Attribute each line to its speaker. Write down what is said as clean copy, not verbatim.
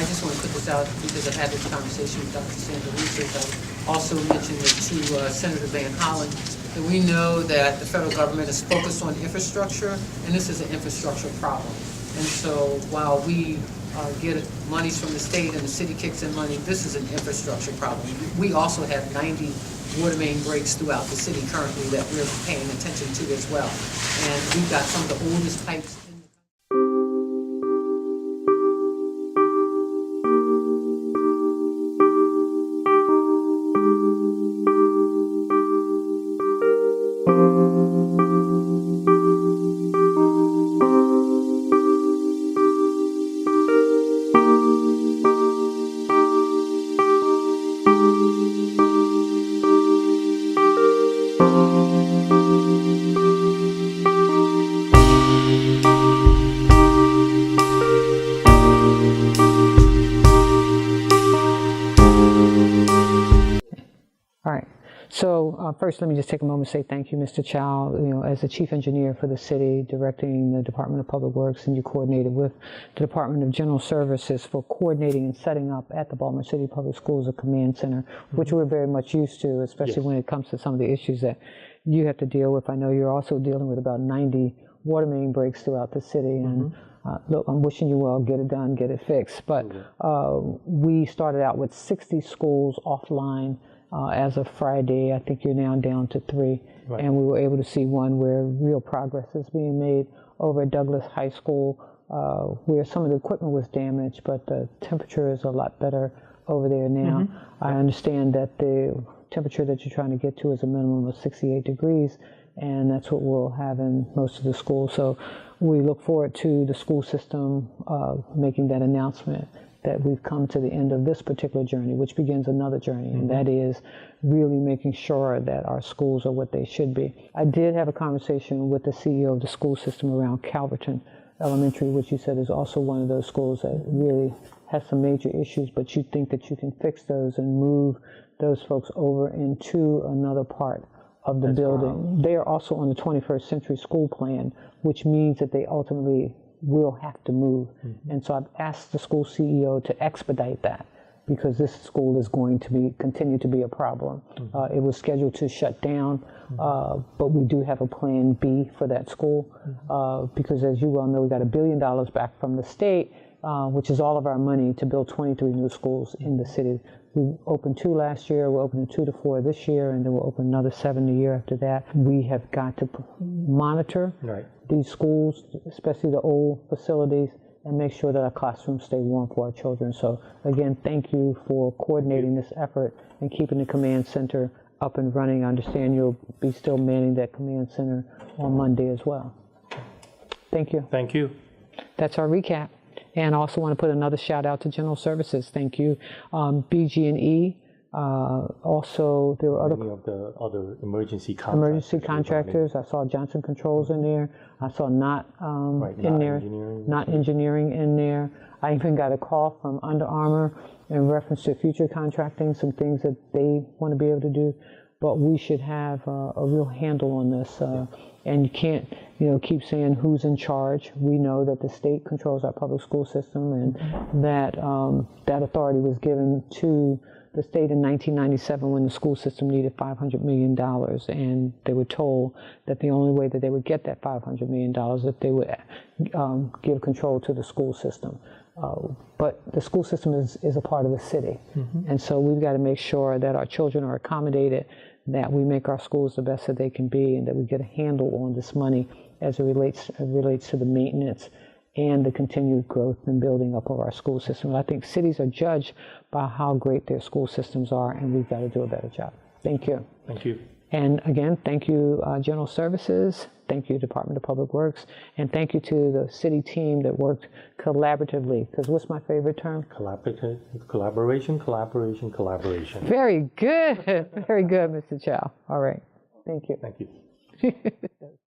Speaker 1: just want to put this out because I've had this conversation with Dr. Sandra Research. I also mentioned it to Senator Van Hollen, that we know that the federal government is focused on infrastructure, and this is an infrastructure problem. And so while we get monies from the state and the city kicks in money, this is an infrastructure problem. We also have 90 water main breaks throughout the city currently that we're paying attention to as well. And we've got some of the oldest pipes in the
Speaker 2: So first, let me just take a moment to say thank you, Mr. Chow. As the chief engineer for the city, directing the Department of Public Works, and you coordinated with the Department of General Services for coordinating and setting up at the Baltimore City Public Schools a command center, which we're very much used to, especially when it comes to some of the issues that you have to deal with. I know you're also dealing with about 90 water main breaks throughout the city, and look, I'm wishing you well, get it done, get it fixed. But we started out with 60 schools offline as of Friday. I think you're now down to 3. Right. And we were able to see one where real progress is being made over at Douglas High School, where some of the equipment was damaged, but the temperature is a lot better over there now. I understand that the temperature that you're trying to get to is a minimum of 68 degrees, and that's what we'll have in most of the schools. So we look forward to the school system making that announcement that we've come to the end of this particular journey, which begins another journey, and that is really making sure that our schools are what they should be. I did have a conversation with the CEO of the school system around Calverton Elementary, which you said is also one of those schools that really has some major issues, but you think that you can fix those and move those folks over into another part of the building. They are also on the 21st Century School Plan, which means that they ultimately will have to move. And so I've asked the school CEO to expedite that, because this school is going to continue to be a problem. It was scheduled to shut down, but we do have a plan B for that school, because as you well know, we got $1 billion back from the state, which is all of our money to build 23 new schools in the city. We opened 2 last year, we're opening 2 to 4 this year, and then we'll open another 7 the year after that. We have got to monitor these schools, especially the old facilities, and make sure that our classrooms stay warm for our children. So again, thank you for coordinating this effort and keeping the command center up and running. I understand you'll be still manning that command center on Monday as well. Thank you.
Speaker 3: Thank you.
Speaker 2: That's our recap. And I also want to put another shout out to General Services. Thank you. BG&E. Also, there were
Speaker 3: many of the other emergency
Speaker 2: contractors. I saw Johnson Controls in there. I saw Not in there. Not Engineering in there. I even got a call from Under Armour in reference to future contracting, some things that they want to be able to do. But we should have a real handle on this. And you can't, keep saying who's in charge. We know that the state controls our public school system, and that that authority was given to the state in 1997 when the school system needed $500 million, and they were told that the only way that they would get that $500 million is if they would give control to the school system. But the school system is a part of the city, and so we've got to make sure that our children are accommodated, that we make our schools the best that they can be, and that we get a handle on this money as it relates to the maintenance and the continued growth and building up of our school system. And I think cities are judged by how great their school systems are, and we've got to do a better job. Thank you.
Speaker 3: Thank you.
Speaker 2: And again, thank you, General Services. Thank you, Department of Public Works. And thank you to the city team that worked collaboratively. Because what's my favorite term?
Speaker 3: Collaboration, collaboration, collaboration.
Speaker 2: Very good. Very good, Mr. Chow. All right. Thank you.
Speaker 3: Thank you.